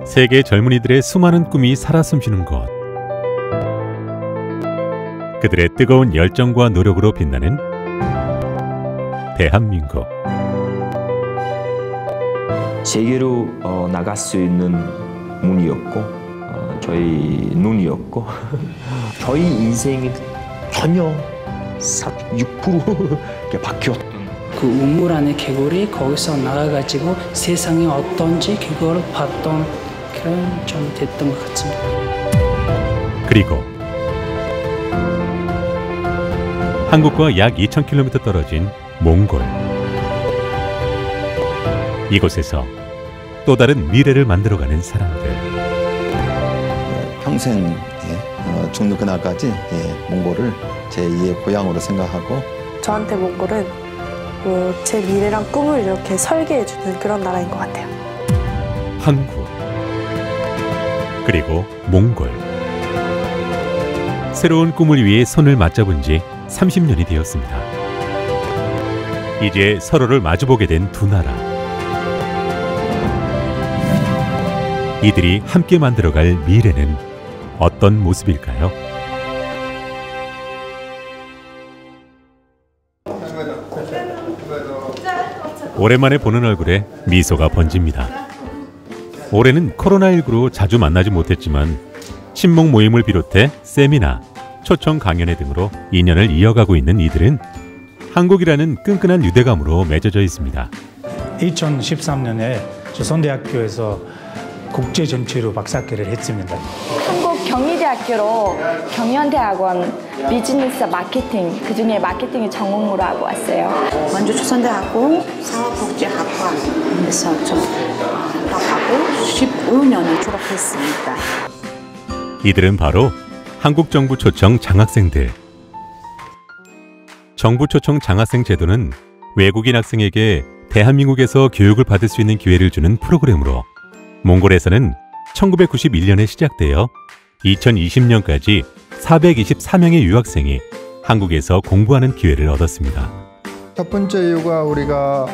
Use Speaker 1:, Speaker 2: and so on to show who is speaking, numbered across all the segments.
Speaker 1: 세계 젊은이들의 수많은 꿈이 살아 숨쉬는 곳. 그들의 뜨거운 열정과 노력으로 빛나는 대한민국.
Speaker 2: 세계로 나갈 수 있는 문이었고 저희 눈이었고 저희 인생이 전혀 6% 이렇게 바뀌었던
Speaker 3: 그 우물 안에 개구리 거기서 나가가지고 세상이 어떤지 그걸 봤던 그런 좀 됐던 것 같습니다.
Speaker 1: 그리고 한국과 약 2,000km 떨어진 몽골. 이곳에서 또 다른 미래를 만들어가는 사람들.
Speaker 4: 평생 죽는 그날까지 몽골을 제2의 고향으로 생각하고,
Speaker 5: 저한테 몽골은 제 미래랑 꿈을 이렇게 설계해주는 그런 나라인 것 같아요.
Speaker 1: 한국 그리고 몽골. 새로운 꿈을 위해 손을 맞잡은 지 30년이 되었습니다. 이제 서로를 마주보게 된 두 나라. 이들이 함께 만들어갈 미래는 어떤 모습일까요? 오랜만에 보는 얼굴에 미소가 번집니다. 올해는 코로나19로 자주 만나지 못했지만 친목 모임을 비롯해 세미나, 초청 강연회 등으로 인연을 이어가고 있는 이들은 한국이라는 끈끈한 유대감으로 맺어져 있습니다.
Speaker 6: 2013년에 조선대학교에서 국제정치로 박사학위를 했습니다.
Speaker 7: 한국 경희대학교로 경연대학원 비즈니스 마케팅, 그중에 마케팅을 전공으로 하고 왔어요.
Speaker 8: 먼저 조선대학원 사업복지학과에서 졸업하고 15년을 졸업했습니다.
Speaker 1: 이들은 바로 한국 정부 초청 장학생들. 정부 초청 장학생 제도는 외국인 학생에게 대한민국에서 교육을 받을 수 있는 기회를 주는 프로그램으로 몽골에서는 1991년에 시작되어 2020년까지 424명의 유학생이 한국에서 공부하는 기회를 얻었습니다.
Speaker 9: 첫 번째 이유가 우리가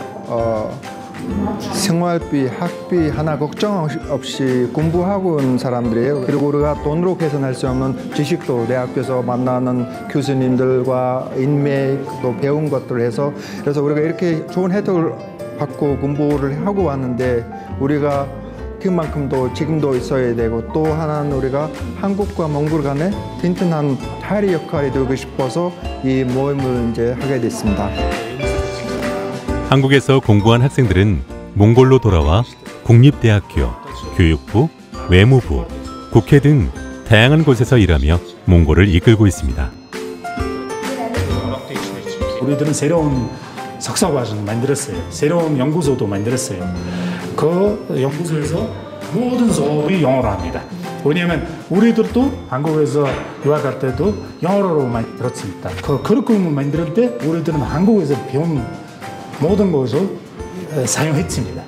Speaker 9: 생활비, 학비 하나 걱정 없이 공부하고 온 사람들이에요. 그리고 우리가 돈으로 계산할 수 없는 지식도 대학교에서 만나는 교수님들과 인맥 또 배운 것들을 해서, 그래서 우리가 이렇게 좋은 혜택을 받고 공부를 하고 왔는데 우리가 그만큼도 지금도 있어야 되고, 또 하나는 우리가 한국과 몽골 간에 튼튼한 다리 역할이 되고 싶어서 이 모임을 이제 하게 됐습니다.
Speaker 1: 한국에서 공부한 학생들은 몽골로 돌아와 국립대학교, 교육부, 외무부, 국회 등 다양한 곳에서 일하며 몽골을 이끌고 있습니다.
Speaker 6: 우리들은 새로운 석사과정을 만들었어요. 새로운 연구소도 만들었어요. 그 연구소에서 모든 수업이 영어로 합니다. 왜냐하면 우리들도 한국에서 유학할 때도 영어로만 들었습니다. 그 커리큘럼을 만들 때 우리들은 한국에서 배운 모든 것을 사용했습니다.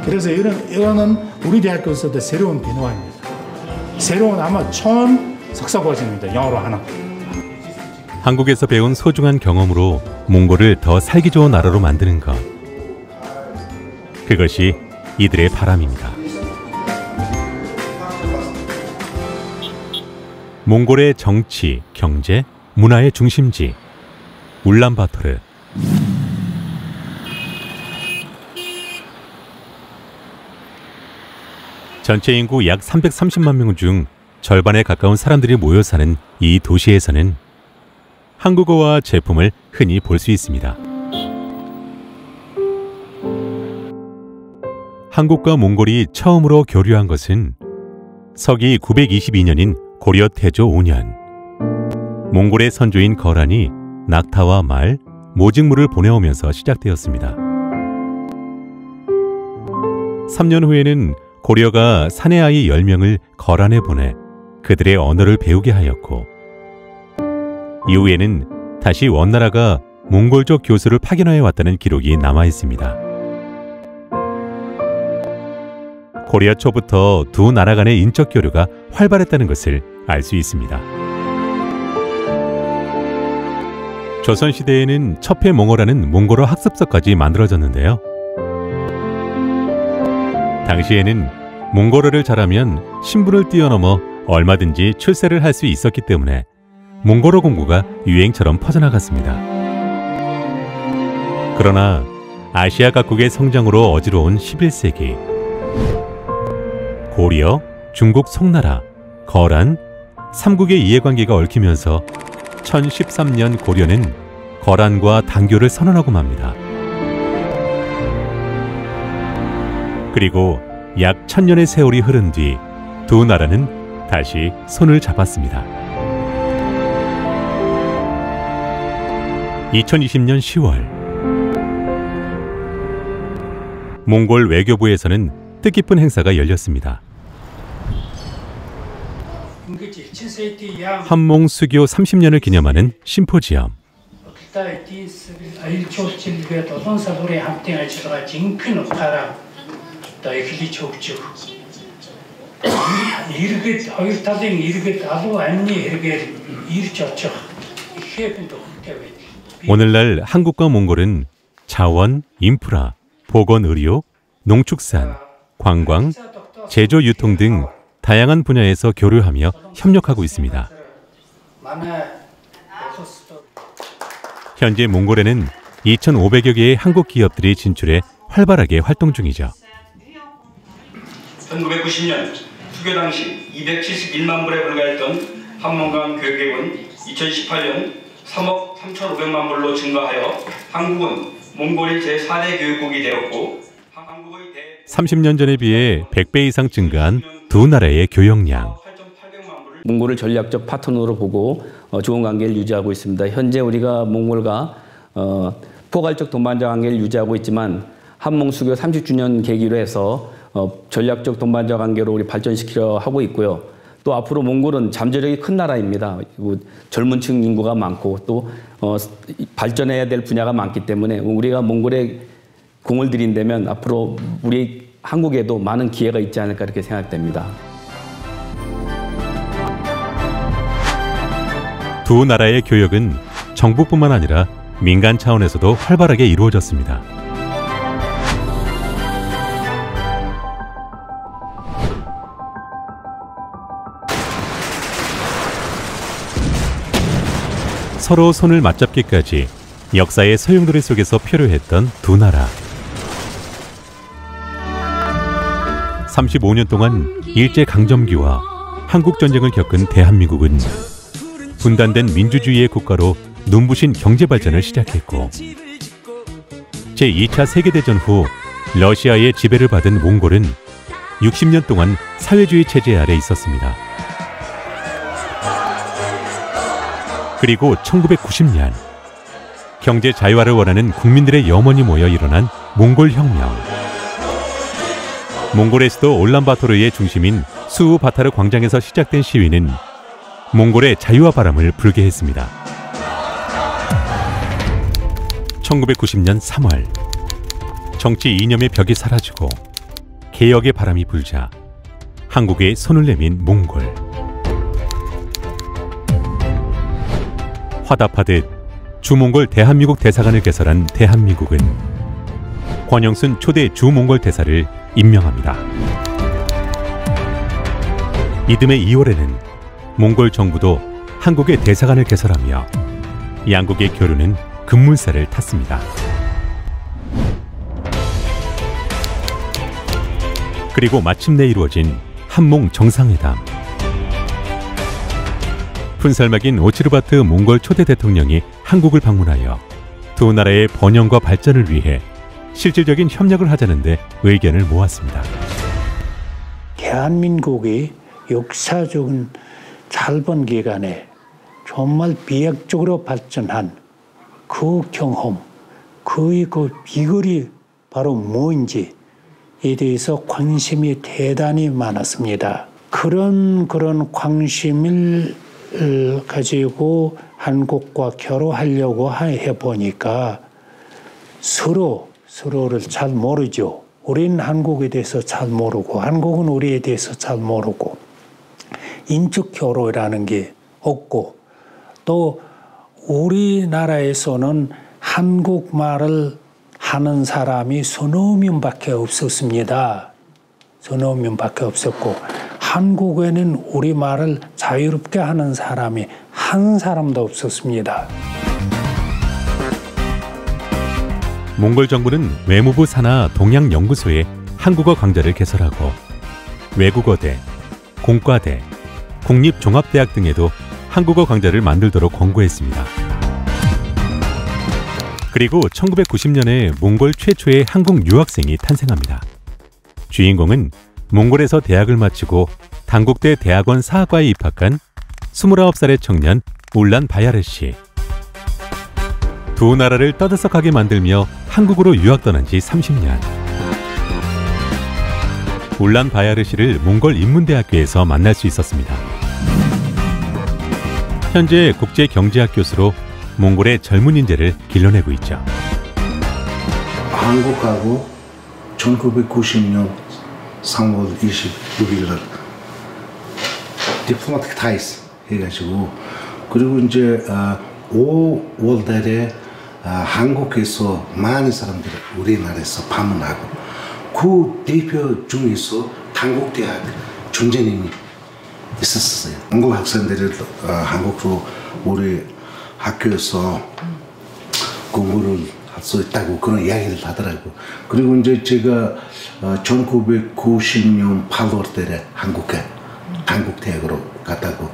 Speaker 6: 그래서 이거는 우리 대학교에서도 새로운 변화입니다. 새로운 아마 처음 석사과정입니다. 영어로 하는.
Speaker 1: 한국에서 배운 소중한 경험으로 몽골을 더 살기 좋은 나라로 만드는 것. 그것이 이들의 바람입니다. 몽골의 정치, 경제, 문화의 중심지 울란바토르. 전체 인구 약 330만 명 중 절반에 가까운 사람들이 모여 사는 이 도시에서는 한국어와 제품을 흔히 볼 수 있습니다. 한국과 몽골이 처음으로 교류한 것은 서기 922년인 고려 태조 5년. 몽골의 선조인 거란이 낙타와 말, 모직물을 보내오면서 시작되었습니다. 3년 후에는 고려가 사내 아이 10명을 거란에 보내 그들의 언어를 배우게 하였고, 이후에는 다시 원나라가 몽골족 교수를 파견하여 왔다는 기록이 남아 있습니다. 고려 초부터 두 나라 간의 인적 교류가 활발했다는 것을 알 수 있습니다. 조선시대에는 첩해몽어라는 몽골어 학습서까지 만들어졌는데요. 당시에는 몽골어를 잘하면 신분을 뛰어넘어 얼마든지 출세를 할 수 있었기 때문에 몽골어 공부가 유행처럼 퍼져나갔습니다. 그러나 아시아 각국의 성장으로 어지러운 11세기 고려, 중국 송나라, 거란, 삼국의 이해관계가 얽히면서 1013년 고려는 거란과 단교를 선언하고 맙니다. 그리고 약 1000년의 세월이 흐른 뒤 두 나라는 다시 손을 잡았습니다. 2020년 10월 몽골 외교부에서는 뜻깊은 행사가 열렸습니다. 한몽 수교 30년을 기념하는 심포지엄. 오늘날 한국과 몽골은 자원, 인프라, 보건 의료, 농축산, 관광, 제조 유통 등 다양한 분야에서 교류하며 협력하고 있습니다. 현재 몽골에는 2,500여 개의 한국 기업들이 진출해 활발하게 활동 중이죠.
Speaker 10: 1990년 수교 당시 271만 불에 불과했던 한몽강 교육계획은 2018년 3억 3,500만 불로 증가하여 한국은 몽골이 제4대 교육국이 되었고
Speaker 1: 30년 전에 비해 100배 이상 증가한 두 나라의 교역량.
Speaker 11: 몽골을 전략적 파트너로 보고 좋은 관계를 유지하고 있습니다. 현재 우리가 몽골과 포괄적 동반자 관계를 유지하고 있지만 한몽 수교 30주년 계기로 해서 전략적 동반자 관계로 우리 발전시키려 하고 있고요. 또 앞으로 몽골은 잠재력이 큰 나라입니다. 젊은 층 인구가 많고 또 발전해야 될 분야가 많기 때문에 우리가 몽골에 공을 들인다면 앞으로 우리 한국에도 많은 기회가 있지 않을까 이렇게 생각됩니다.
Speaker 1: 두 나라의 교역은 정부뿐만 아니라 민간 차원에서도 활발하게 이루어졌습니다. 서로 손을 맞잡기까지 역사의 소용돌이 속에서 표류했던 두 나라. 35년 동안 일제강점기와 한국전쟁을 겪은 대한민국은 분단된 민주주의의 국가로 눈부신 경제발전을 시작했고 제2차 세계대전 후 러시아의 지배를 받은 몽골은 60년 동안 사회주의 체제 아래 있었습니다. 그리고 1990년 경제 자유화를 원하는 국민들의 염원이 모여 일어난 몽골 혁명. 몽골의 수도 올란바토르의 중심인 수우바타르 광장에서 시작된 시위는 몽골의 자유화 바람을 불게 했습니다. 1990년 3월 정치 이념의 벽이 사라지고 개혁의 바람이 불자 한국에 손을 내민 몽골. 화답하듯 주몽골 대한민국 대사관을 개설한 대한민국은 권영순 초대 주몽골 대사를 임명합니다. 이듬해 2월에는 몽골 정부도 한국의 대사관을 개설하며 양국의 교류는 급물살을 탔습니다. 그리고 마침내 이루어진 한몽 정상회담. 푼살막인 오치르바트 몽골 초대 대통령이 한국을 방문하여 두 나라의 번영과 발전을 위해 실질적인 협력을 하자는데 의견을 모았습니다.
Speaker 12: 대한민국이 역사적인 짧은 기간에 정말 비약적으로 발전한 그 경험, 그 비결이 바로 뭔지에 대해서 관심이 대단히 많았습니다. 그런 관심을 가지고 한국과 결혼하려고 해보니까 서로를 잘 모르죠. 우리는 한국에 대해서 잘 모르고 한국은 우리에 대해서 잘 모르고 인적 교류라는 게 없고 또 우리나라에서는 한국말을 하는 사람이 서너 명밖에 없었습니다. 전우민밖에 없었고 한국에는 우리말을 자유롭게 하는 사람이 한 사람도 없었습니다.
Speaker 1: 몽골 정부는 외무부 산하 동양연구소에 한국어 강좌를 개설하고 외국어대, 공과대, 국립종합대학 등에도 한국어 강좌를 만들도록 권고했습니다. 그리고 1990년에 몽골 최초의 한국 유학생이 탄생합니다. 주인공은 몽골에서 대학을 마치고 단국대 대학원 사학과에 입학한 29살의 청년 울란 바야르 씨. 두 나라를 떠들썩하게 만들며 한국으로 유학 떠난 지 30년. 울란 바야르 씨를 몽골 인문대학교에서 만날 수 있었습니다. 현재 국제경제학 교수로 몽골의 젊은 인재를 길러내고 있죠.
Speaker 13: 한국하고 1990년 3월 26일 날 디플로마틱 타이스 해가지고 그리고 이제 5월 달에 한국에서 많은 사람들이 우리나라에서 방문하고 그 대표 중에서 단국대학 총재님이 있었어요. 몽골 학생들이 한국으로 우리 학교에서 공부를 할 수 있다고 그런 이야기를 하더라고. 그리고 이제 제가 1990년 8월 달에 한국에 단국대학으로 갔다고.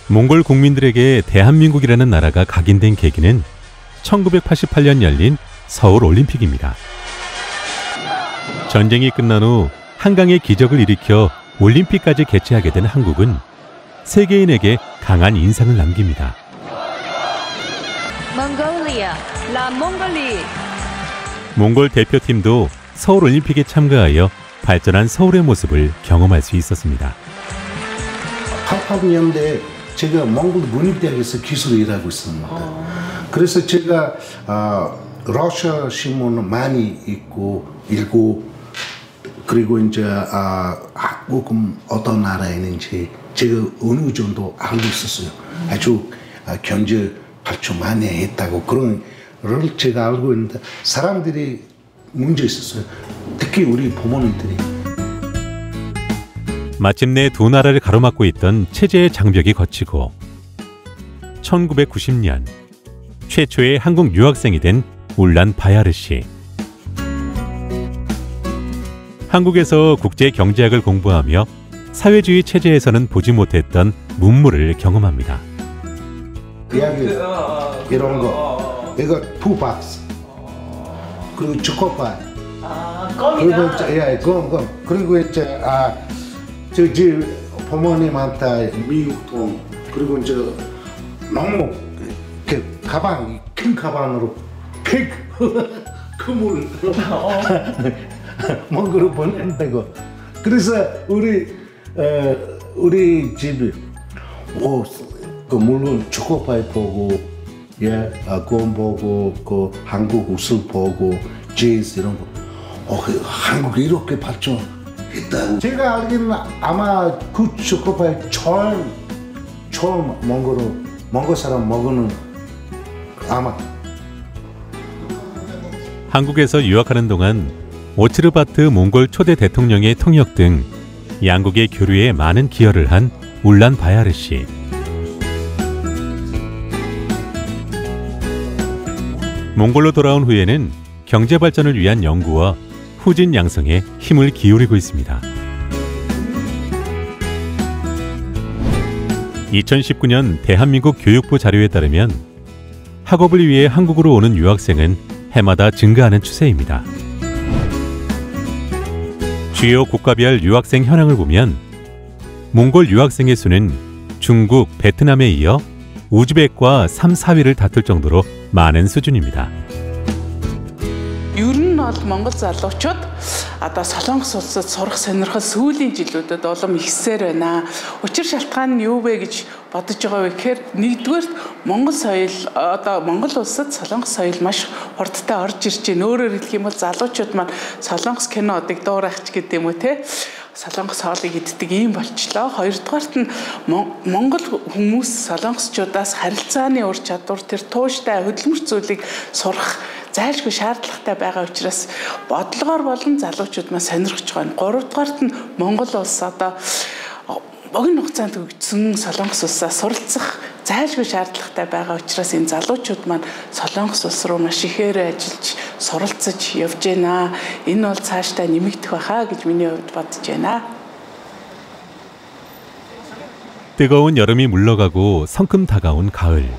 Speaker 1: 몽골 국민들에게 대한민국이라는 나라가 각인된 계기는 1988년 열린 서울 올림픽입니다. 전쟁이 끝난 후 한강의 기적을 일으켜 올림픽까지 개최하게 된 한국은 세계인에게 강한 인상을 남깁니다. 몽골 대표팀도 서울 올림픽에 참가하여 발전한 서울의 모습을 경험할 수 있었습니다.
Speaker 13: 88년대 제가 몽골 문입대학에서 기술을 일하고 있습니다. 그래서 제가 러시아 신문을 많이 읽고 그리고 이제 한국은 어떤 나라에 있는지 제가 어느 정도 알고 있었어요. 아주 경제 발전 많이 했다고 그런 걸 제가 알고 있는데 사람들이 문제 있었어요. 특히 우리 부모님들이.
Speaker 1: 마침내 두 나라를 가로막고 있던 체제의 장벽이 걷히고 1990년 최초의 한국 유학생이 된 울란 바야르 씨. 한국에서 국제경제학을 공부하며 사회주의 체제에서는 보지 못했던 문물을 경험합니다.
Speaker 13: 이야기 이런 거 이거 푸박스 그리고 초코파이 그리고 그리고 이제 저기 부모님한테 미육통 그리고 이제 너무 가방 큰 가방으로 팩 그물 몽골로 보낸다고. 그래서 우리 집이 그 물론 초코파이 보고 껌 보고 그 한국 옷을 보고 재즈 이런 거 한국이 이렇게 발전했다고. 제가 알기로는 아마 그 초코파이 처음 몽골 사람 먹는 아마.
Speaker 1: 한국에서 유학하는 동안 오츠르바트 몽골 초대 대통령의 통역 등 양국의 교류에 많은 기여를 한 울란 바야르 씨. 몽골로 돌아온 후에는 경제 발전을 위한 연구와 후진 양성에 힘을 기울이고 있습니다. 2019년 대한민국 교육부 자료에 따르면 학업을 위해 한국으로 오는 유학생은 해마다 증가하는 추세입니다. 주요 국가별 유학생 현황을 보면 몽골 유학생의 수는 중국, 베트남에 이어 우즈벡과 3, 4위를 다툴 정도로 많은 수준입니다.
Speaker 14: Ер нь бол Монгол залуучууд одоо Солонгос улсад сурах сонирхол сүүлийн жилүүдэд улам ихсээр байна. Учир шалтгаан нь юу вэ гэж бодож байгаа вэ гэхээр нэгдүгээр Монгол соёл одоо Монгол улсад Солонгос соёл маш хурдтай орж ирж байна. Өөрөөр хэлэх юм бол залуучууд маань Солонгос кинодыг дуурайч гэдэг юм уу те. солонгос хоолыг иддэг юм болчлоо. Хоёрдугаарт нь Монгол хүмүүс солонгосчуудаас харилцааны ур чадвар тэр тууштай хөдөлмөрч зүйлийг сурах зайлшгүй шаардлагатай байгаа учраас бодлогоор болон залуучууд маань сонирхож байгаа. Гуравдугаарт нь Монгол улс одоо богино хугацаанд хөгжсөн солонгос улсаас суралцах зайлшгүй шаардлагатай байгаа учраас энэ залуучууд маань солонгос улс руу маш ихээр ажиллаж суралцаж явж байна. Энэ бол цаашдаа нэмэгдэх байхаа гэж миний хувьд бодож байна.
Speaker 1: 뜨거운 여름이 물러가고 성큼 다가온 가을.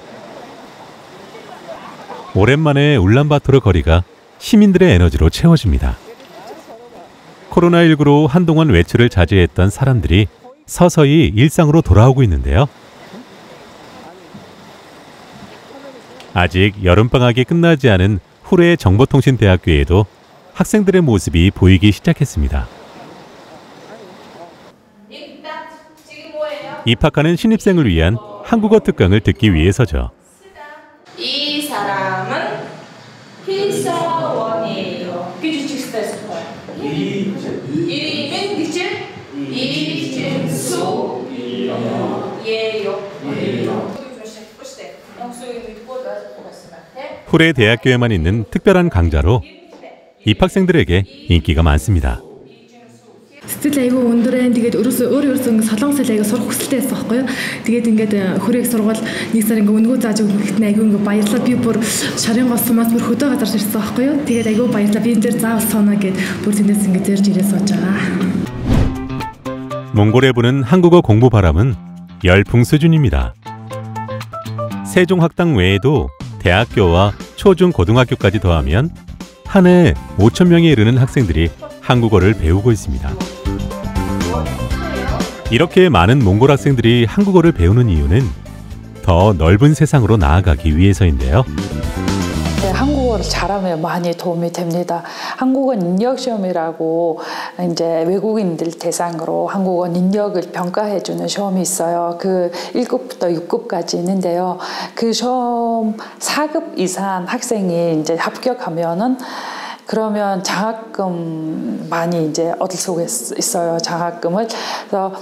Speaker 1: 오랜만에 울란바토르 거리가 시민들의 에너지로 채워집니다. 코로나19로 한동안 외출을 자제했던 사람들이 서서히 일상으로 돌아오고 있는데요. 아직 여름방학이 끝나지 않은 후레 정보통신대학교에도 학생들의 모습이 보이기 시작했습니다. 입학하는 신입생을 위한 한국어 특강을 듣기 위해서죠.
Speaker 15: 이 사람은 희서원이에요. 이름은 이진수 예요.
Speaker 1: 후레 대학교에만 있는 특별한 강좌로 입학생들에게 인기가 많습니다.
Speaker 16: Сэтгэл аягүй өндөрэн тэгээд өөрөө солонгос хэл аягүй сурах хүсэлтэй байсан байхгүй юу. Тэгээд ингээд хөрөөх сургууль нэг сар ингээд өнгөө зааж өгөхөд аягүй ингээд баярлаа. Би бүр шарын госмаас бүр хөдөө газар ирсэн байхгүй юу. Тэгээд аягүй баярлаа. Би энэ дээр заавал соно гэд бүр тэндээс ингээд зэрж ирээ сууж байгаа.
Speaker 1: 몽골에 부는 한국어 공부 바람은 열풍 수준입니다. 세종학당 외에도 대학교와 초중 고등학교까지 더하면 한 해 5,000명에 이르는 학생들이 한국어를 배우고 있습니다. 이렇게 많은 몽골 학생들이 한국어를 배우는 이유는 더 넓은 세상으로 나아가기 위해서인데요.
Speaker 17: 네, 한국어를 잘하면 많이 도움이 됩니다. 한국어 능력 시험이라고 이제 외국인들 대상으로 한국어 능력을 평가해주는 시험이 있어요. 그 1급부터 6급까지 있는데요. 그 시험 4급 이상 학생이 이제 합격하면은 그러면 장학금 많이 이제 얻을 수가 있어요. 장학금을. 그래서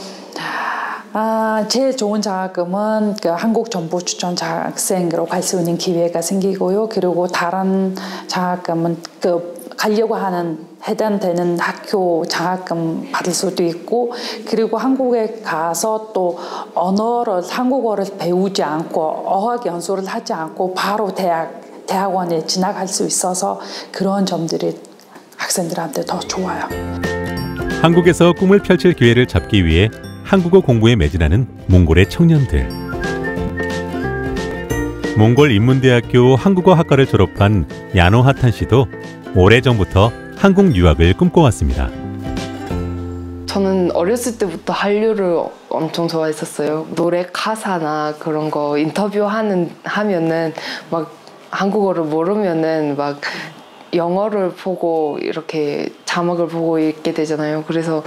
Speaker 17: 제일 좋은 장학금은 그 한국정보추천 장학생으로 갈 수 있는 기회가 생기고요. 그리고 다른 장학금은 그 가려고 하는 해당되는 학교 장학금 받을 수도 있고, 그리고 한국에 가서 또 한국어를 배우지 않고 어학 연수를 하지 않고 바로 대학원에 진학할 수 있어서 그런 점들이 학생들한테 더 좋아요.
Speaker 1: 한국에서 꿈을 펼칠 기회를 잡기 위해 한국어 공부에 매진하는 몽골의 청년들. 몽골 인문대학교 한국어학과를 졸업한 야노 하탄 씨도 오래전부터 한국 유학을 꿈꿔왔습니다.
Speaker 18: 저는 어렸을 때부터 한류를 엄청 좋아했었어요. 노래 가사나 그런 거 인터뷰 하면은 막 한국어를 모르면은 막 영어를 보고 이렇게 자막을 보고 읽게 되잖아요. 그래서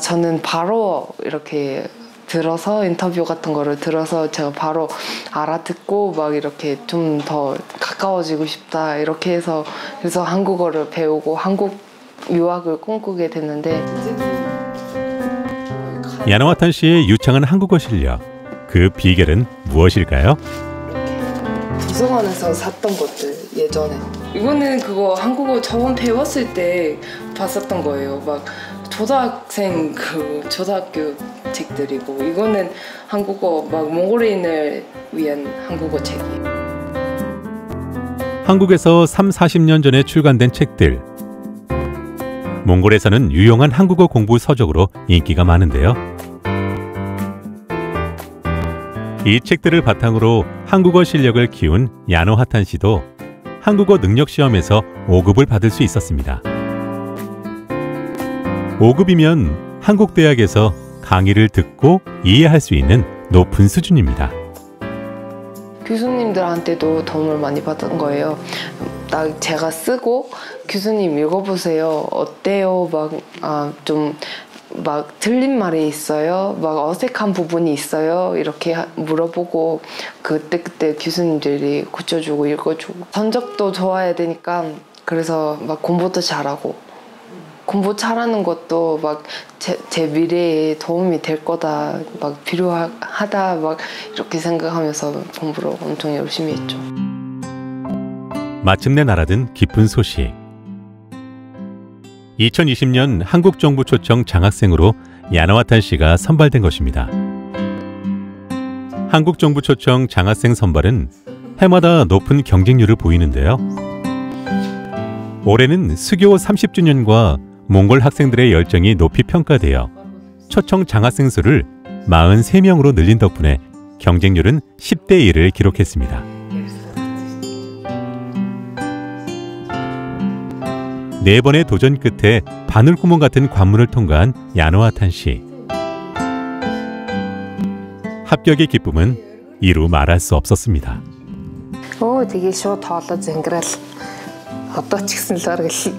Speaker 18: 저는 바로 이렇게 들어서 인터뷰 같은 거를 들어서 제가 바로 알아듣고 막 이렇게 좀 더 가까워지고 싶다 이렇게 해서 그래서 한국어를 배우고 한국 유학을 꿈꾸게 됐는데
Speaker 1: 야노하탄 씨의 유창한 한국어 실력, 그 비결은 무엇일까요?
Speaker 18: 도서관에서 샀던 것들 예전에 이거는 그거 한국어 처음 배웠을 때 봤었던 거예요. 막 초등학생 초등학교 책들이고 이거는 한국어 막 몽골인을 위한 한국어 책이에요.
Speaker 1: 한국에서 30-40년 전에 출간된 책들. 몽골에서는 유용한 한국어 공부 서적으로 인기가 많은데요. 이 책들을 바탕으로 한국어 실력을 키운 야노 하탄 씨도 한국어 능력 시험에서 5급을 받을 수 있었습니다. 5급이면 한국 대학에서 강의를 듣고 이해할 수 있는 높은 수준입니다.
Speaker 18: 교수님들한테도 도움을 많이 받은 거예요. 제가 쓰고 교수님 읽어보세요. 어때요? 막 틀린 말이 있어요? 막 어색한 부분이 있어요? 이렇게 물어보고 그때 교수님들이 고쳐주고 읽어주고 성적도 좋아야 되니까 그래서 막 공부도 잘하고 공부 잘하는 것도 막 제 미래에 도움이 될 거다, 막 필요하다, 막 이렇게 생각하면서 공부를 엄청 열심히 했죠.
Speaker 1: 마침내 날아든 기쁜 소식. 2020년 한국 정부 초청 장학생으로 야나와탄 씨가 선발된 것입니다. 한국 정부 초청 장학생 선발은 해마다 높은 경쟁률을 보이는데요. 올해는 수교 30주년과 몽골 학생들의 열정이 높이 평가되어 초청 장학생 수를 43명으로 늘린 덕분에 경쟁률은 10대 1을 기록했습니다. 네 번의 도전 끝에 바늘구멍 같은 관문을 통과한 야나와탄 씨. 합격의 기쁨은 이루 말할 수 없었습니다.
Speaker 18: 되게 шууд тоолоо зангирал одоо ч гэсэн л оргил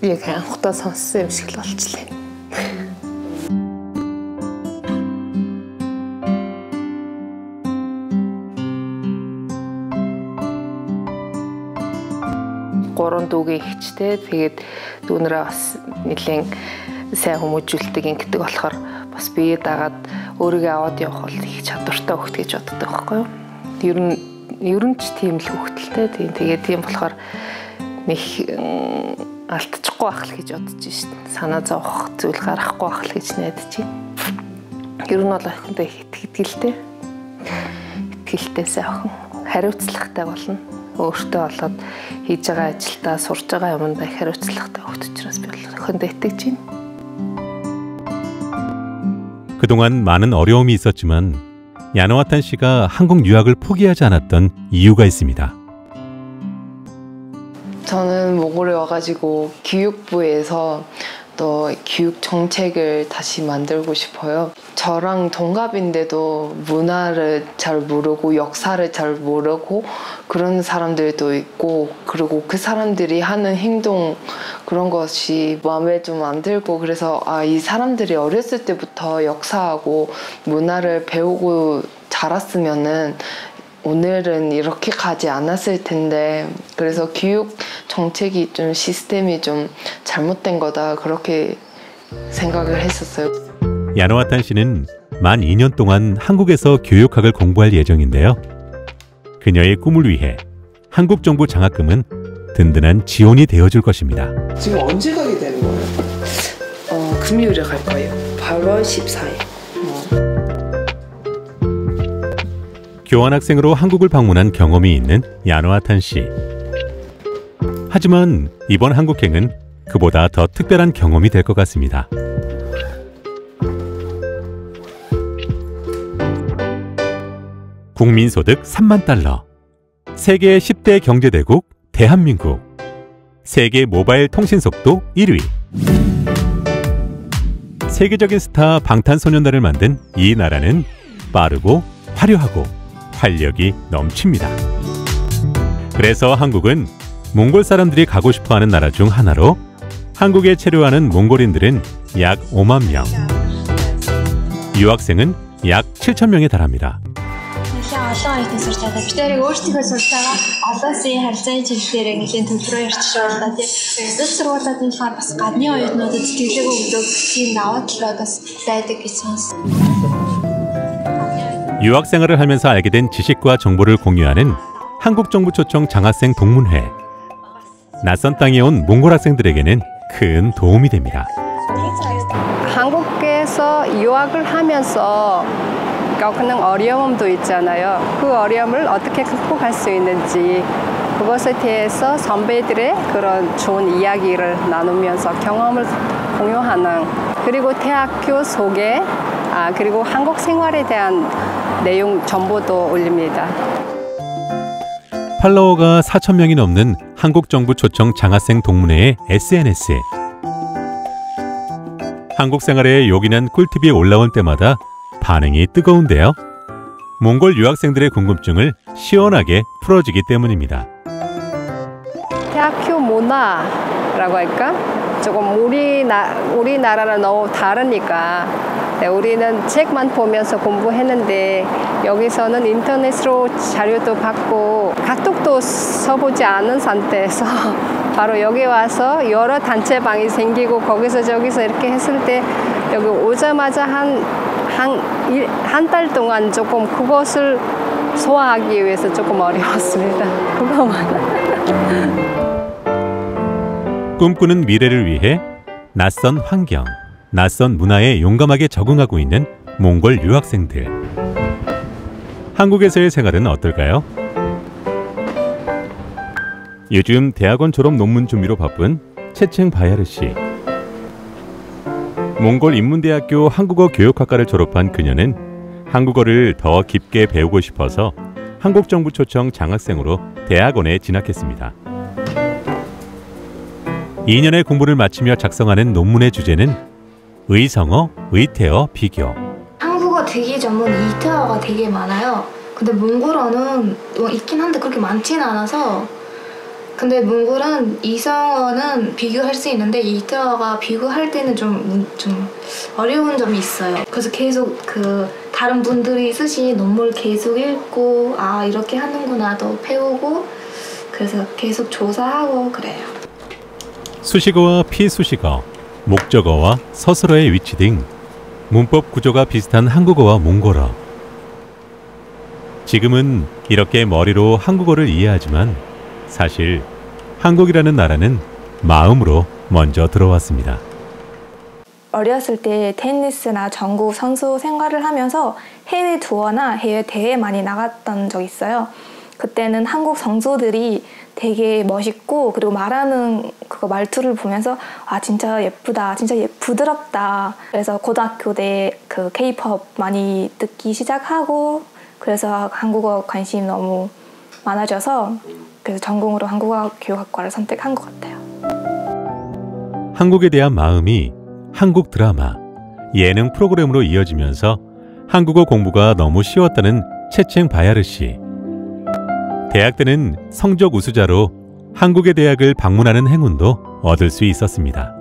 Speaker 18: яг анхудаа сонссон юм шиг л болчихлоо. Гурван дүүгийн ихчтэй тэгээд дүүнэрээ бас нэлийн сайн хүмүүжүүлдэг ингэдэг болохоор бас бие дагаад өөрийгөө аваад явах бол их чадвартай хөхт гэж боддог байхгүй юу? Ер нь ч тийм л хөхтөлтэй тэгээд тийм болохоор нэг алдчихгүй байх л гэж бодож шít. Санаа зовох зүйл гарахгүй байх л гэж найдаж байна. Ер нь бол охиндоо их итгэлтэй. Итгэлтэйсээ охин хариуцлагатай болно. Өөртөө болоод хийж байгаа ажилдаа сурж байгаа юмдаа их хариуцлагатай хөхт учраас би бол охиндоо итгэж байна.
Speaker 1: 그동안 많은 어려움이 있었지만 야나와탄 씨가 한국 유학을 포기하지 않았던 이유가 있습니다.
Speaker 18: 저는 몽골에 와가지고 교육부에서 또 교육 정책을 다시 만들고 싶어요. 저랑 동갑인데도 문화를 잘 모르고 역사를 잘 모르고 그런 사람들도 있고, 그리고 그 사람들이 하는 행동 그런 것이 마음에 좀 안 들고, 그래서 이 사람들이 어렸을 때부터 역사하고 문화를 배우고 자랐으면은 오늘은 이렇게 가지 않았을 텐데, 그래서 교육 정책이 좀 시스템이 좀 잘못된 거다, 그렇게 생각을 했었어요.
Speaker 1: 야나와탄 씨는 만 2년 동안 한국에서 교육학을 공부할 예정인데요. 그녀의 꿈을 위해 한국 정부 장학금은 든든한 지원이 되어줄 것입니다.
Speaker 19: 지금 언제 가게 되는 거예요? 금요일에 갈 거예요. 8월 14일.
Speaker 1: 교환학생으로 한국을 방문한 경험이 있는 야나와탄 씨. 하지만 이번 한국행은 그보다 더 특별한 경험이 될 것 같습니다. 국민소득 3만 달러, 세계 10대 경제대국 대한민국, 세계 모바일 통신속도 1위. 세계적인 스타 방탄소년단을 만든 이 나라는 빠르고 화려하고 활력이 넘칩니다. 그래서 한국은 몽골 사람들이 가고 싶어하는 나라 중 하나로 한국에 체류하는 몽골인들은 약 5만 명, 유학생은 약 7천 명에 달합니다.
Speaker 20: олон оюутан сурч байгаа. Бид тэрийг өөрсдөө сурч байгаа. Одоо сая харилцааны чиглэлээр нэлийн төлбөрөөр ярьчих шаардлагатай тийм. Бусад сургуулиуд нь болохоор бас гадны оюутнуудад сэтгэлээ өгдөг тийм даваа талууд бас байдаг гэж сонссон.
Speaker 1: 유학 생활을 하면서 알게 된 지식과 정보를 공유하는 한국 정부 초청 장학생 동문회. 낯선 땅에 온 몽골 학생들에게는 큰 도움이 됩니다.
Speaker 21: 한국에서 유학을 하면서 겪는 어려움도 있잖아요. 그 어려움을 어떻게 극복할 수 있는지, 그것에 대해서 선배들의 그런 좋은 이야기를 나누면서 경험을 공유하는, 그리고 대학교 소개, 그리고 한국 생활에 대한 내용 정보도 올립니다.
Speaker 1: 팔로워가 4천 명이 넘는 한국 정부 초청 장학생 동문회의 SNS. 한국 생활에 요긴한 꿀팁이 올라올 때마다 반응이 뜨거운데요. 몽골 유학생들의 궁금증을 시원하게 풀어주기 때문입니다.
Speaker 21: 대학교 문화라고 할까? 조금 우리나라랑 너무 다르니까 우리는 책만 보면서 공부했는데 여기서는 인터넷으로 자료도 받고 카톡도 써보지 않은 상태에서 바로 여기 와서 여러 단체방이 생기고 거기서 저기서 이렇게 했을 때 여기 오자마자 한 달 동안 조금 그것을 소화하기 위해서 조금 어려웠습니다. 그거만.
Speaker 1: 꿈꾸는 미래를 위해 낯선 환경, 낯선 문화에 용감하게 적응하고 있는 몽골 유학생들. 한국에서의 생활은 어떨까요? 요즘 대학원 졸업 논문 준비로 바쁜 채칭 바야르 씨. 몽골 인문대학교 한국어 교육학과를 졸업한 그녀는 한국어를 더 깊게 배우고 싶어서 한국 정부 초청 장학생으로 대학원에 진학했습니다. 2년의 공부를 마치며 작성하는 논문의 주제는 의성어, 의태어 비교.
Speaker 2: 한국어 되게 전문 이태어가 되게 많아요. 근데 몽골어는 있긴 한데 그렇게 많지는 않아서, 근데 몽골은 이성어는 비교할 수 있는데 이태어가 비교할 때는 좀 어려운 점이 있어요. 그래서 계속 다른 분들이 쓰신 논문을 계속 읽고 이렇게 하는구나 또 배우고, 그래서 계속 조사하고 그래요.
Speaker 1: 수식어와 피수식어, 목적어와 서술어의 위치 등 문법 구조가 비슷한 한국어와 몽골어. 지금은 이렇게 머리로 한국어를 이해하지만 사실 한국이라는 나라는 마음으로 먼저 들어왔습니다.
Speaker 2: 어렸을 때 테니스나 전국 선수 생활을 하면서 해외 투어나 해외 대회 많이 나갔던 적이 있어요. 그때는 한국 선수들이 되게 멋있고, 그리고 말하는 그거 말투를 보면서 진짜 예쁘다, 진짜 부드럽다. 그래서 고등학교 때 그 K-pop 많이 듣기 시작하고, 그래서 한국어 관심이 너무 많아져서 그래서 전공으로 한국어 교육학과를 선택한 것 같아요.
Speaker 1: 한국에 대한 마음이 한국 드라마, 예능 프로그램으로 이어지면서 한국어 공부가 너무 쉬웠다는 채칭 바야르 씨. 대학 때는 성적 우수자로 한국의 대학을 방문하는 행운도 얻을 수 있었습니다.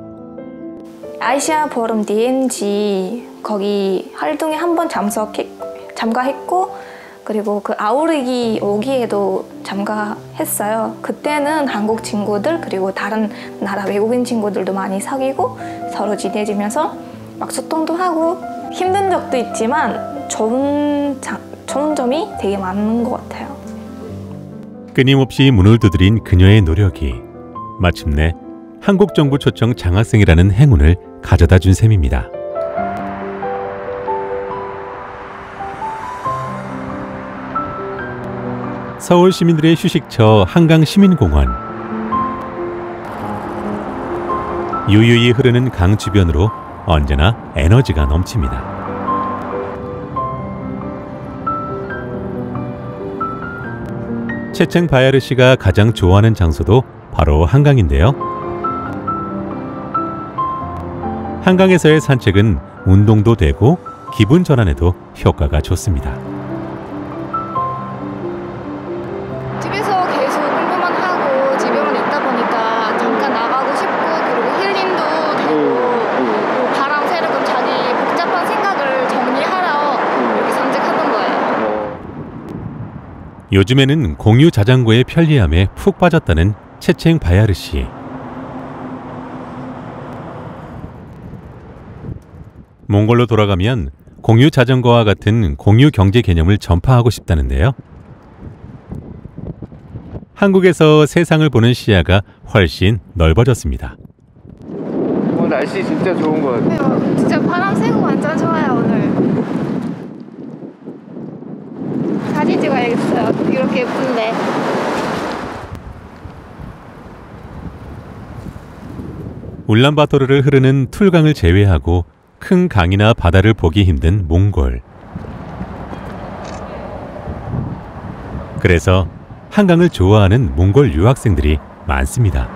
Speaker 2: 아시아 포럼 DNG 거기 활동에 한번 참가했고, 그리고 그 아우르기 5기에도 참가했어요. 그때는 한국 친구들 그리고 다른 나라 외국인 친구들도 많이 사귀고 서로 친해지면서 막 소통도 하고, 힘든 적도 있지만 좋은 점이 되게 많은 것 같아요.
Speaker 1: 끊임없이 문을 두드린 그녀의 노력이 마침내 한국 정부 초청 장학생이라는 행운을 가져다 준 셈입니다. 서울 시민들의 휴식처 한강시민공원. 유유히 흐르는 강 주변으로 언제나 에너지가 넘칩니다. 채칭 바야르 씨가 가장 좋아하는 장소도 바로 한강인데요. 한강에서의 산책은 운동도 되고 기분 전환에도 효과가 좋습니다.
Speaker 2: 집에서 계속 공부만 하고 집에만 있다 보니까 잠깐 나가고 싶고, 그리고 힐링도 되고, 그리고 바람 쐬려고 자기 복잡한 생각을 정리하러 이렇게 산책하는 거예요.
Speaker 1: 요즘에는 공유 자전거의 편리함에 푹 빠졌다는 채칭 바야르 씨. 몽골로 돌아가면 공유 자전거와 같은 공유 경제 개념을 전파하고 싶다는데요. 한국에서 세상을 보는 시야가 훨씬 넓어졌습니다.
Speaker 22: 날씨 진짜 좋은 것 같아요.
Speaker 2: 진짜 바람 쐬고 완전 좋아요 오늘. 사진 찍어야겠어요. 이렇게 예쁜데.
Speaker 1: 울란바토르를 흐르는 툴강을 제외하고 큰 강이나 바다를 보기 힘든 몽골. 그래서 한강을 좋아하는 몽골 유학생들이 많습니다.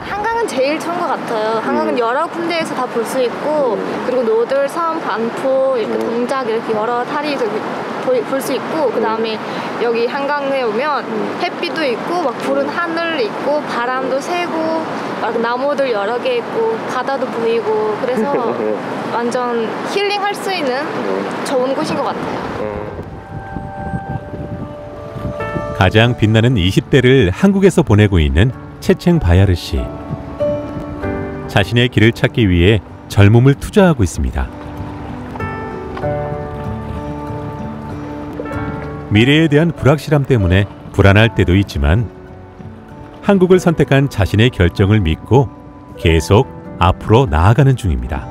Speaker 2: 한강은 제일 좋은 것 같아요. 한강은 여러 군데에서 다 볼 수 있고, 그리고 노들섬, 반포, 이렇게 동작 이렇게 여러 다리에서 볼 수 있고, 그 다음에 여기 한강에 오면 햇빛도 있고, 막 푸른 하늘 있고, 바람도 세고, 막 나무들 여러 개 있고, 바다도 보이고, 그래서 완전 힐링할 수 있는 좋은 곳인 것 같아요.
Speaker 1: 가장 빛나는 20대를 한국에서 보내고 있는 채챙 바야르 씨. 자신의 길을 찾기 위해 젊음을 투자하고 있습니다. 미래에 대한 불확실함 때문에 불안할 때도 있지만 한국을 선택한 자신의 결정을 믿고 계속 앞으로 나아가는 중입니다.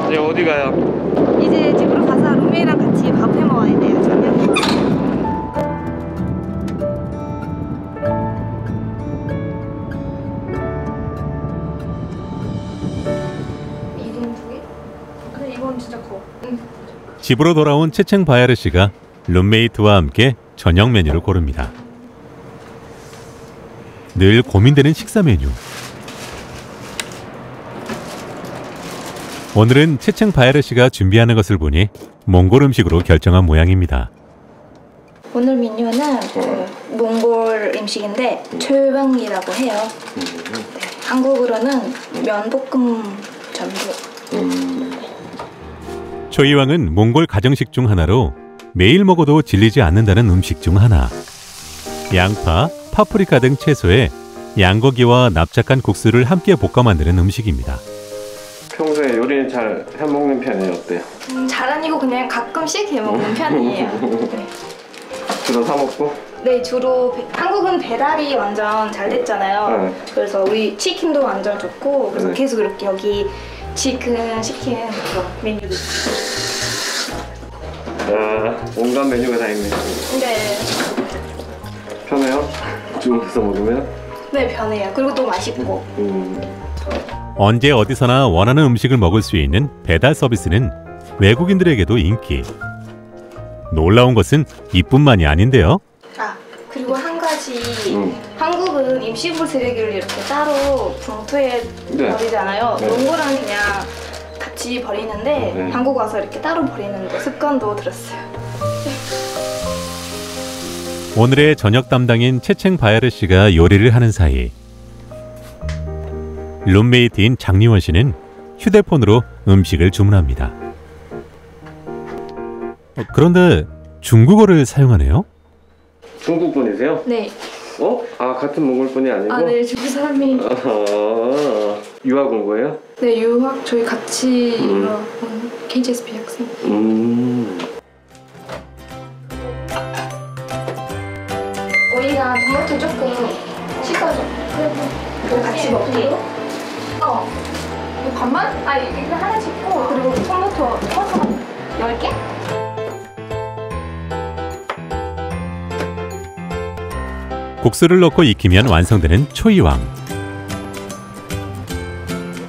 Speaker 22: 이제 어디 가요?
Speaker 2: 이제 집으로 가서 룸메이랑 같이 밥 해 먹어야 돼요, 저녁에. 이건 두 개? 근데 이건 진짜 커. 응.
Speaker 1: 집으로 돌아온 채챙 바야르 씨가 룸메이트와 함께 저녁 메뉴를 고릅니다. 늘 고민되는 식사 메뉴. 오늘은 채챙 바야르 씨가 준비하는 것을 보니 몽골 음식으로 결정한 모양입니다.
Speaker 2: 오늘 메뉴는 몽골 음식인데 철방이라고 해요. 네, 한국으로는 면볶음 전부.
Speaker 1: 초이왕은 몽골 가정식 중 하나로 매일 먹어도 질리지 않는다는 음식 중 하나. 양파, 파프리카 등 채소에 양고기와 납작한 국수를 함께 볶아 만드는 음식입니다.
Speaker 22: 평소에 요리는 잘 해먹는 편이에요? 어때요?
Speaker 2: 잘 아니고 그냥 가끔씩 해 먹는 편이에요. 네.
Speaker 22: 주로 사 먹고?
Speaker 2: 네, 주로 한국은 배달이 완전 잘 됐잖아요.
Speaker 22: 네.
Speaker 2: 그래서 우리 치킨도 완전 좋고 그래서
Speaker 22: 네. 계속
Speaker 2: 이렇게 여기 치킨 시키는 그런 메뉴도
Speaker 22: 온갖 메뉴가 다 있네.
Speaker 2: 네.
Speaker 22: 편해요? 주문해서 먹으면?
Speaker 2: 네, 편해요. 그리고 또 맛있고.
Speaker 1: 언제 어디서나 원하는 음식을 먹을 수 있는 배달 서비스는 외국인들에게도 인기. 놀라운 것은 이뿐만이 아닌데요.
Speaker 2: 아, 그리고 한 가지 한국은 임시물 쓰레기를 이렇게 따로 봉투에
Speaker 22: 네.
Speaker 2: 버리잖아요.
Speaker 22: 네.
Speaker 2: 몽골은 그냥 같이 버리는데
Speaker 22: 네.
Speaker 2: 한국 와서 이렇게 따로 버리는 거 습관도 들었어요.
Speaker 1: 오늘의 저녁 담당인 채챙 바야르 씨가 요리를 하는 사이 룸메이트인 장리원 씨는 휴대폰으로 음식을 주문합니다. 그런데 중국어를 사용하네요?
Speaker 22: 중국 분이세요?
Speaker 2: 네.
Speaker 22: 아, 같은 몽골 분이 아니고?
Speaker 2: 아, 네, 중국 사람이.
Speaker 22: 유학 온 거예요?
Speaker 2: 네, 유학 저희 같이 온 KGSP 학생. 오이랑 토마토 조금 식어줘. 그리고 같이 먹기로. 이거 반만? 아, 이거 하나 찍고 그리고 토마토 10개?
Speaker 1: 국수를 넣고 익히면 완성되는 초이왕.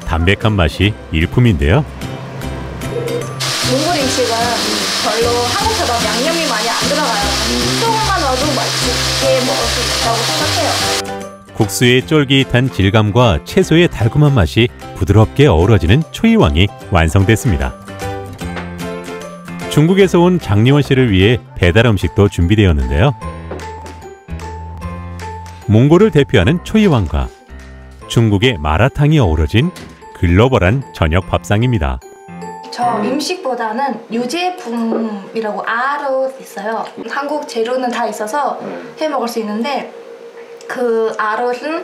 Speaker 1: 담백한 맛이 일품인데요.
Speaker 2: 몽골 음식은 별로 한국처럼 양념이 많이 안 들어가요. 조금만 넣어도 맛있게 먹을 수 있다고 생각해요.
Speaker 1: 국수의 쫄깃한 질감과 채소의 달콤한 맛이 부드럽게 어우러지는 초이왕이 완성됐습니다. 중국에서 온 장리원 씨를 위해 배달 음식도 준비되었는데요. 몽골을 대표하는 초이왕과 중국의 마라탕이 어우러진 글로벌한 저녁 밥상입니다.
Speaker 2: 저 음식보다는 유제품이라고 아로 있어요. 한국 재료는 다 있어서 해 먹을 수 있는데 그 아로는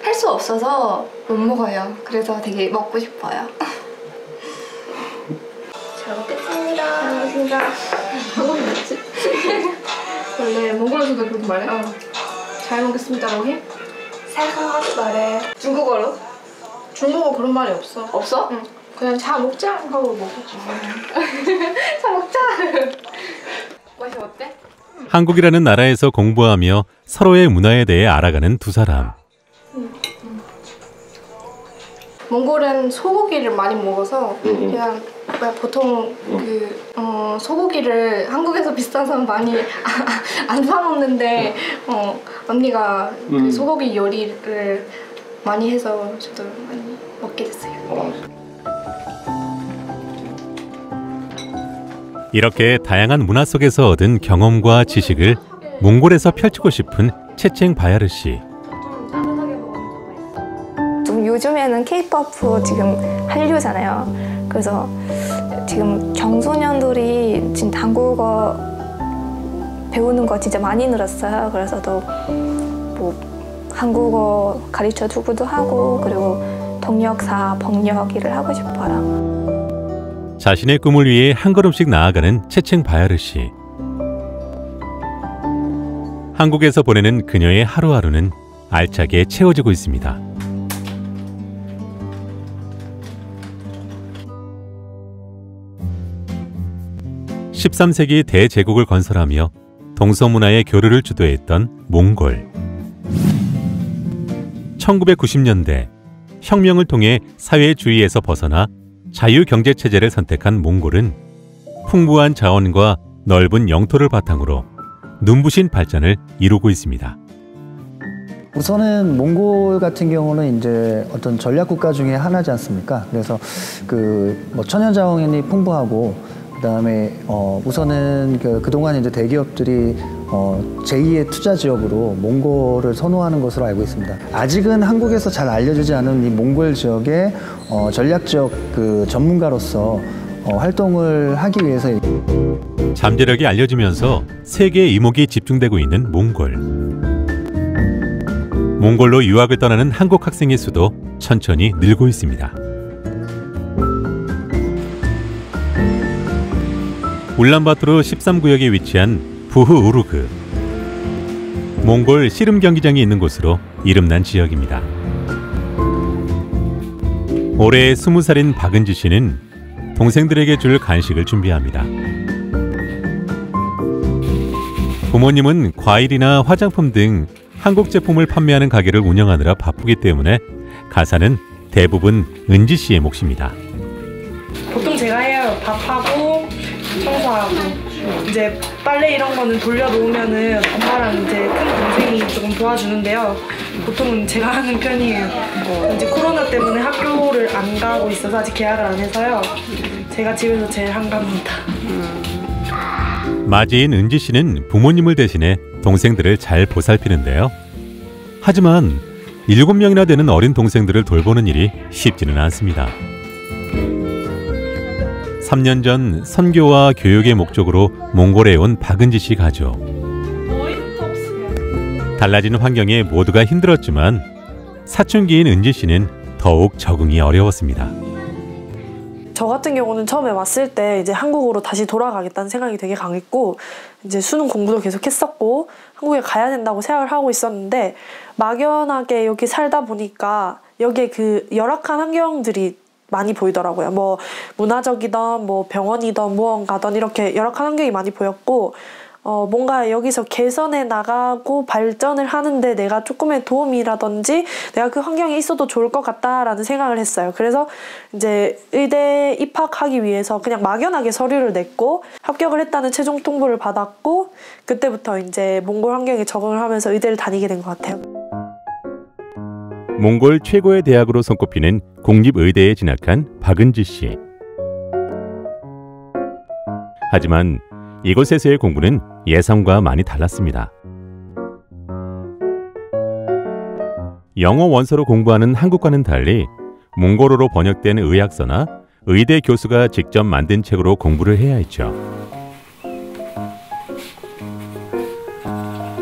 Speaker 2: 할 수 없어서 못 먹어요. 그래서 되게 먹고 싶어요. 잘 먹겠습니다. 잘 먹겠습니다. 한국인 맞지? 원래 몽골에서도 그렇게 말해? 잘 먹겠습니다라고 해? 살짝 말해. 중국어로? 중국어 그런 말이 없어. 없어? 응. 그냥 잘 먹자 하고 먹어. 잘 먹자. 맛이 어때?
Speaker 1: 한국이라는 나라에서 공부하며 서로의 문화에 대해 알아가는 두 사람.
Speaker 2: 몽골은 소고기를 많이 먹어서 그냥 보통 소고기를 한국에서 비싸서 많이 안 사 먹는데 언니가 그 소고기 요리를 많이 해서 저도 많이 먹게 됐어요.
Speaker 1: 이렇게 다양한 문화 속에서 얻은 경험과 지식을 몽골에서 펼치고 싶은 채챙 바야르 씨.
Speaker 2: 좀 요즘에는 K-POP 지금 한류잖아요. 그래서 지금 청소년들이 지금 한국어 배우는 거 진짜 많이 늘었어요. 그래서 또 뭐 한국어 가르쳐 주기도 하고 그리고 동역사, 번역 일을 하고 싶어요.
Speaker 1: 자신의 꿈을 위해 한 걸음씩 나아가는 채칭 바야르 씨. 한국에서 보내는 그녀의 하루하루는 알차게 채워지고 있습니다. (13세기) 대제국을 건설하며 동서문화의 교류를 주도했던 몽골. 1990년대 혁명을 통해 사회주의에서 벗어나 자유경제체제를 선택한 몽골은 풍부한 자원과 넓은 영토를 바탕으로 눈부신 발전을 이루고 있습니다.
Speaker 3: 우선은 몽골 같은 경우는 이제 어떤 전략 국가 중에 하나지 않습니까? 그래서 뭐 천연 자원이 풍부하고 그다음에 우선은 그동안 이제 대기업들이 제2의 투자 지역으로 몽골을 선호하는 것으로 알고 있습니다. 아직은 한국에서 잘 알려지지 않은 이 몽골 지역의 전략적 전문가로서 활동을 하기 위해서
Speaker 1: 잠재력이 알려지면서 세계의 이목이 집중되고 있는 몽골. 몽골로 유학을 떠나는 한국 학생의 수도 천천히 늘고 있습니다. 울란바토르 13구역에 위치한 부흐우르그. 몽골 씨름 경기장이 있는 곳으로 이름난 지역입니다. 올해 20살인 박은지 씨는 동생들에게 줄 간식을 준비합니다. 부모님은 과일이나 화장품 등 한국 제품을 판매하는 가게를 운영하느라 바쁘기 때문에 가사는 대부분 은지 씨의 몫입니다.
Speaker 5: 보통 제가 해요. 밥하고 청소하고 이제 빨래 이런 거는 돌려놓으면은 엄마랑 이제 큰 동생이 조금 도와주는데요. 보통은 제가 하는 편이에요. 이제 코로나 때문에 학교를 안 가고 있어서 아직 계약을 안 해서요. 제가 집에서 제일 한갑니다.
Speaker 1: 맞이인 은지 씨는 부모님을 대신해 동생들을 잘 보살피는데요. 하지만 7명이나 되는 어린 동생들을 돌보는 일이 쉽지는 않습니다. 3년 전 선교와 교육의 목적으로 몽골에 온 박은지 씨 가족. 달라진 환경에 모두가 힘들었지만 사춘기인 은지 씨는 더욱 적응이 어려웠습니다.
Speaker 5: 저 같은 경우는 처음에 왔을 때 이제 한국으로 다시 돌아가겠다는 생각이 되게 강했고 이제 수능 공부도 계속 했었고 한국에 가야 된다고 생각을 하고 있었는데 막연하게 여기 살다 보니까 여기에 그 열악한 환경들이 많이 보이더라고요. 뭐 문화적이던 뭐 병원이던 무언가던 이렇게 열악한 환경이 많이 보였고 뭔가 여기서 개선해 나가고 발전을 하는데 내가 조금의 도움이라든지 내가 그 환경에 있어도 좋을 것 같다라는 생각을 했어요. 그래서 이제 의대 입학하기 위해서 그냥 막연하게 서류를 냈고 합격을 했다는 최종 통보를 받았고 그때부터 이제 몽골 환경에 적응을 하면서 의대를 다니게 된 것 같아요.
Speaker 1: 몽골 최고의 대학으로 손꼽히는 공립의대에 진학한 박은지 씨. 하지만 이곳에서의 공부는 예상과 많이 달랐습니다. 영어 원서로 공부하는 한국과는 달리 몽골어로 번역된 의학서나 의대 교수가 직접 만든 책으로 공부를 해야 했죠.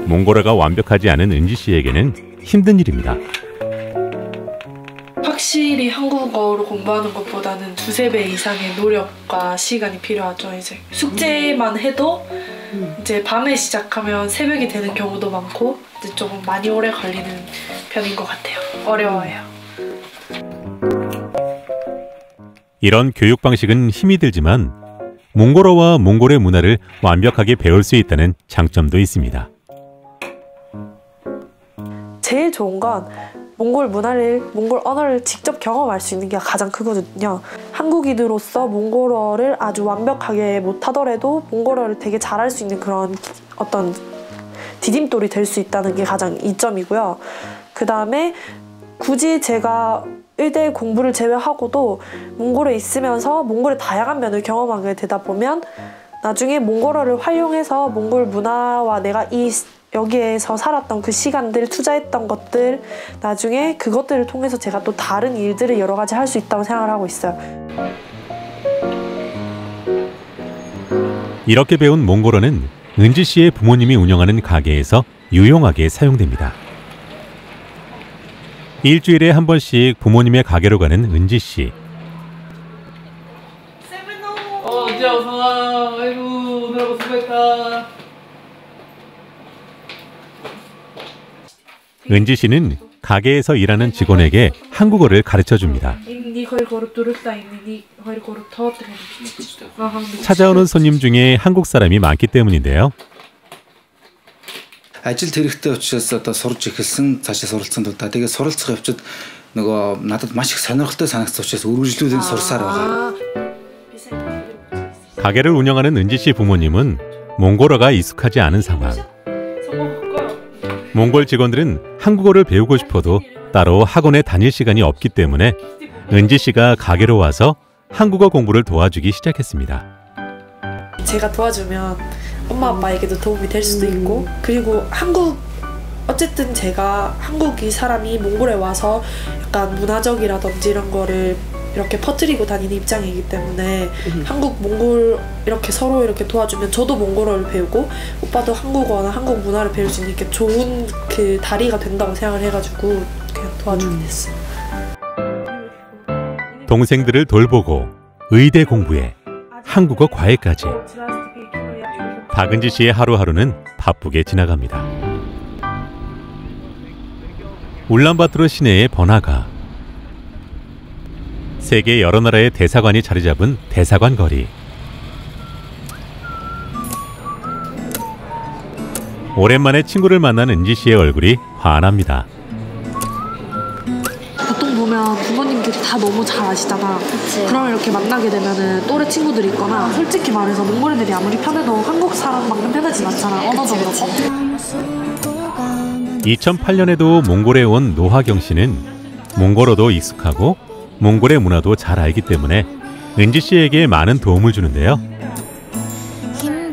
Speaker 1: 몽골어가 완벽하지 않은 은지 씨에게는 힘든 일입니다.
Speaker 5: 확실히 한국어로 공부하는 것보다는 2~3배 이상의 노력과 시간이 필요하죠. 이제 숙제만 해도 이제 밤에 시작하면 새벽이 되는 경우도 많고 이제 조금 많이 오래 걸리는 편인 것 같아요. 어려워요.
Speaker 1: 이런 교육 방식은 힘이 들지만 몽골어와 몽골의 문화를 완벽하게 배울 수 있다는 장점도 있습니다.
Speaker 5: 제일 좋은 건 몽골 문화를, 몽골 언어를 직접 경험할 수 있는 게 가장 크거든요. 한국인으로서 몽골어를 아주 완벽하게 못하더라도 몽골어를 되게 잘할 수 있는 그런 어떤 디딤돌이 될 수 있다는 게 가장 이점이고요. 그 다음에 굳이 제가 의대 공부를 제외하고도 몽골에 있으면서 몽골의 다양한 면을 경험하게 되다 보면 나중에 몽골어를 활용해서 몽골 문화와 내가 여기에서 살았던 그 시간들, 투자했던 것들, 나중에 그것들을 통해서 제가 또 다른 일들을 여러 가지 할 수 있다고 생각을 하고 있어요.
Speaker 1: 이렇게 배운 몽골어는 은지 씨의 부모님이 운영하는 가게에서 유용하게 사용됩니다. 일주일에 한 번씩 부모님의 가게로 가는 은지 씨.
Speaker 4: 이제 어서 와. 아이고 오늘하고 수고했다.
Speaker 1: 은지 씨는 가게에서 일하는 직원에게 한국어를 가르쳐 줍니다. 찾아오는 손님 중에 한국 사람이 많기 때문인데요.
Speaker 7: ажил хэрэгтэй учраас одоо сурж эхэлсэн цаашаа суралцсан тул та тэгээ суралцах явцад нөгөө надад маш их сонирхолтой санагдсан учраас үргэлжлүүлэн сурсаар байгаа.
Speaker 1: 가게를 운영하는 은지 씨 부모님은 몽골어가 익숙하지 않은 상황. 몽골 직원들은 한국어를 배우고 싶어도 따로 학원에 다닐 시간이 없기 때문에 은지 씨가 가게로 와서 한국어 공부를 도와주기 시작했습니다.
Speaker 5: 제가 도와주면 엄마 아빠에게도 도움이 될 수도 있고, 그리고 어쨌든 제가 한국이 사람이 몽골에 와서 약간 문화적이라든지 이런 거를 이렇게 퍼뜨리고 다니는 입장이기 때문에 한국, 몽골 이렇게 서로 이렇게 도와주면 저도 몽골어를 배우고 오빠도 한국어나 한국 문화를 배울 수 있는 게 좋은 그 다리가 된다고 생각을 해가지고 그냥 도와주게 됐어요.
Speaker 1: 동생들을 돌보고 의대 공부에 한국어 과외까지. 박은지 씨의 하루하루는 바쁘게 지나갑니다. 울란바토르 시내의 번화가. 세계 여러 나라의 대사관이 자리 잡은 대사관 거리. 오랜만에 친구를 만난 은지 씨의 얼굴이 환합니다.
Speaker 5: 보통 보면 부모님들이 다 너무 잘 아시잖아. 그러면 이렇게 만나게 되면은 또래 친구들이 있거나, 솔직히 말해서 몽골 애들이 아무리 편해도 한국 사람만큼 편하진 않잖아. 언어도 그렇고.
Speaker 1: 2008년에도 몽골에 온 노하경 씨는 몽골어도 익숙하고 몽골의 문화도 잘 알기 때문에 은지 씨에게 많은 도움을 주는데요.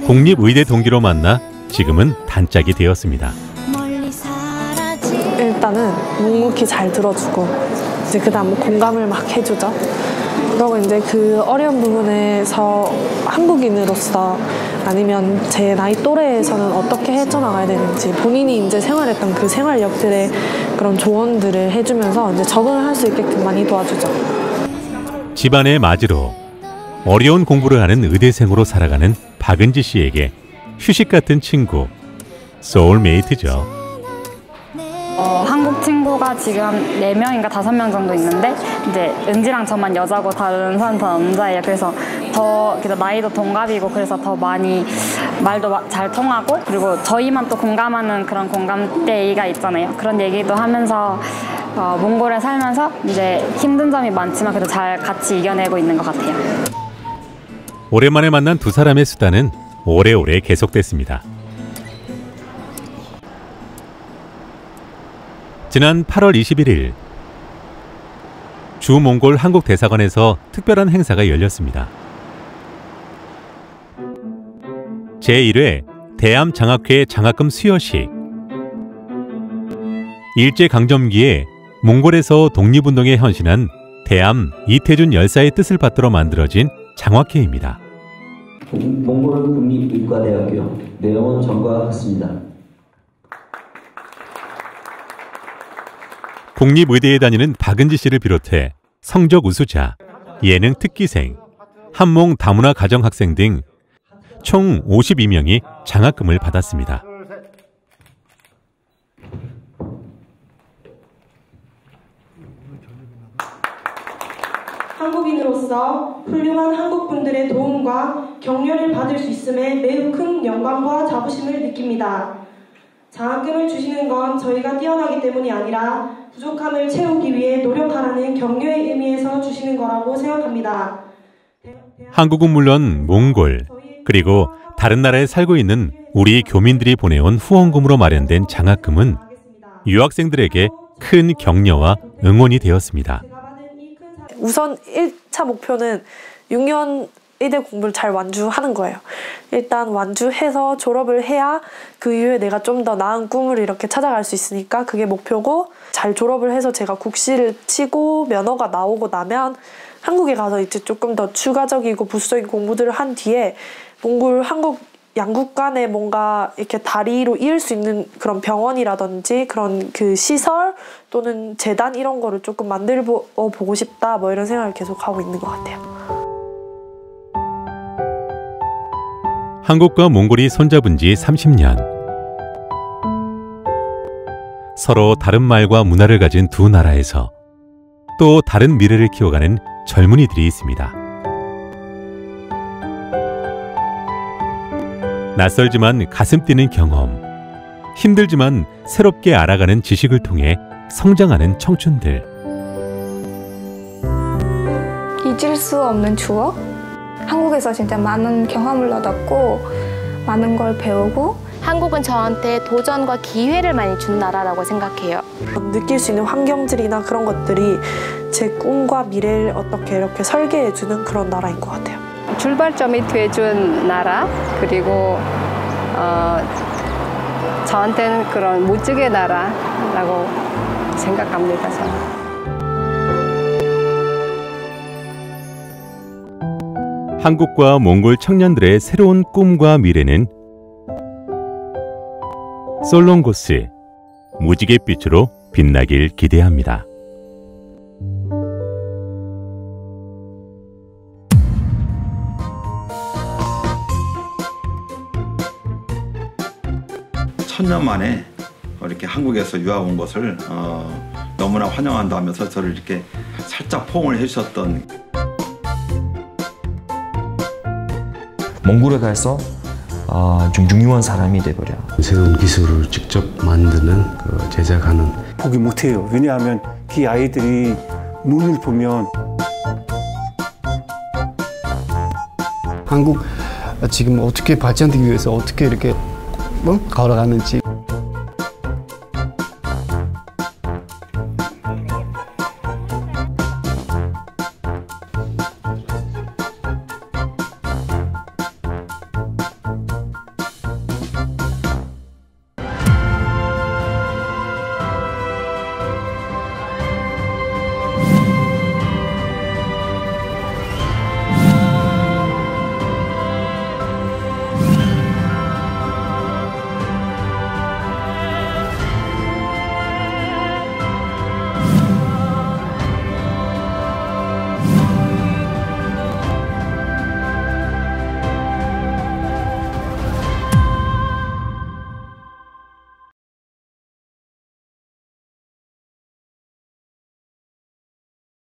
Speaker 1: 국립의대 동기로 만나 지금은 단짝이 되었습니다.
Speaker 5: 일단은 묵묵히 잘 들어주고 이제 그다음 공감을 막 해주죠. 그리고 이제 그 어려운 부분에서 한국인으로서 아니면 제 나이 또래에서는 어떻게 헤쳐나가야 되는지 본인이 이제 생활했던 그 생활력들의 그런 조언들을 해주면서 이제 적응을 할 수 있게끔 많이 도와주죠.
Speaker 1: 집안의 맞이로 어려운 공부를 하는 의대생으로 살아가는 박은지 씨에게 휴식 같은 친구, 소울메이트죠.
Speaker 23: 한국 친구가 지금 4명인가 5명 정도 있는데 이제 은지랑 저만 여자고 다른 사람 다 남자예요. 그래서 더 나이도 동갑이고 그래서 더 많이 말도 잘 통하고, 그리고 저희만 또 공감하는 그런 공감대가 있잖아요. 그런 얘기도 하면서 몽골에 살면서 이제 힘든 점이 많지만 그래도 잘 같이 이겨내고 있는 것 같아요.
Speaker 1: 오랜만에 만난 두 사람의 수다는 오래오래 계속됐습니다. 지난 8월 21일 주 몽골 한국 대사관에서 특별한 행사가 열렸습니다. 제1회 대암 장학회 장학금 수여식. 일제강점기에 몽골에서 독립운동에 헌신한 대암 이태준 열사의 뜻을 받들어 만들어진 장학회입니다.
Speaker 24: 몽골 국립의과대학교 내영원 전과했습니다.
Speaker 1: 국립의대에 다니는 박은지 씨를 비롯해 성적 우수자, 예능 특기생, 한몽 다문화 가정학생 등 총 52명이 장학금을 받았습니다.
Speaker 25: 한국인으로서 훌륭한 한국분들의 도움과 격려를 받을 수 있음에 매우 큰 영광과 자부심을 느낍니다. 장학금을 주시는 건 저희가 뛰어나기 때문이 아니라 부족함을 채우기 위해 노력하라는 격려의 의미에서 주시는 거라고 생각합니다.
Speaker 1: 한국은 물론 몽골, 그리고 다른 나라에 살고 있는 우리 교민들이 보내온 후원금으로 마련된 장학금은 유학생들에게 큰 격려와 응원이 되었습니다.
Speaker 5: 우선 1차 목표는 6년 의대 공부를 잘 완주하는 거예요. 일단 완주해서 졸업을 해야 그 이후에 내가 좀 더 나은 꿈을 이렇게 찾아갈 수 있으니까 그게 목표고, 잘 졸업을 해서 제가 국시를 치고 면허가 나오고 나면 한국에 가서 이제 조금 더 추가적이고 부수적인 공부들을 한 뒤에 몽골 한국 양국 간에 뭔가 이렇게 다리로 이을 수 있는 그런 병원이라든지 그런 그 시설 또는 재단 이런 거를 조금 만들어 보고 싶다 뭐 이런 생각을 계속 하고 있는 것 같아요.
Speaker 1: 한국과 몽골이 손잡은 지 30년. 서로 다른 말과 문화를 가진 두 나라에서 또 다른 미래를 키워가는 젊은이들이 있습니다. 낯설지만 가슴 뛰는 경험, 힘들지만 새롭게 알아가는 지식을 통해 성장하는 청춘들.
Speaker 2: 잊을 수 없는 추억? 한국에서 진짜 많은 경험을 얻었고 많은 걸 배우고
Speaker 6: 한국은 저한테 도전과 기회를 많이 준 나라라고 생각해요.
Speaker 5: 느낄 수 있는 환경들이나 그런 것들이 제 꿈과 미래를 어떻게 이렇게 설계해주는 그런 나라인 것 같아요.
Speaker 21: 출발점이 돼준 나라, 그리고 저한테는 그런 무지개 나라라고 생각합니다. 저는.
Speaker 1: 한국과 몽골 청년들의 새로운 꿈과 미래는 솔롱고스, 무지갯빛으로 빛나길 기대합니다.
Speaker 8: 천년 만에 이렇게 한국에서 유학 온 것을 너무나 환영한다 하면서 저를 이렇게 살짝 포옹을 해주셨던
Speaker 9: 몽골에 가서 좀 중요한 사람이 돼버려.
Speaker 10: 새로운 기술을 직접 만드는 제작하는
Speaker 11: 포기 못해요. 왜냐하면 그 아이들이 눈을 보면
Speaker 26: 한국 지금 어떻게 발전되기 위해서 어떻게 이렇게 걸어가는지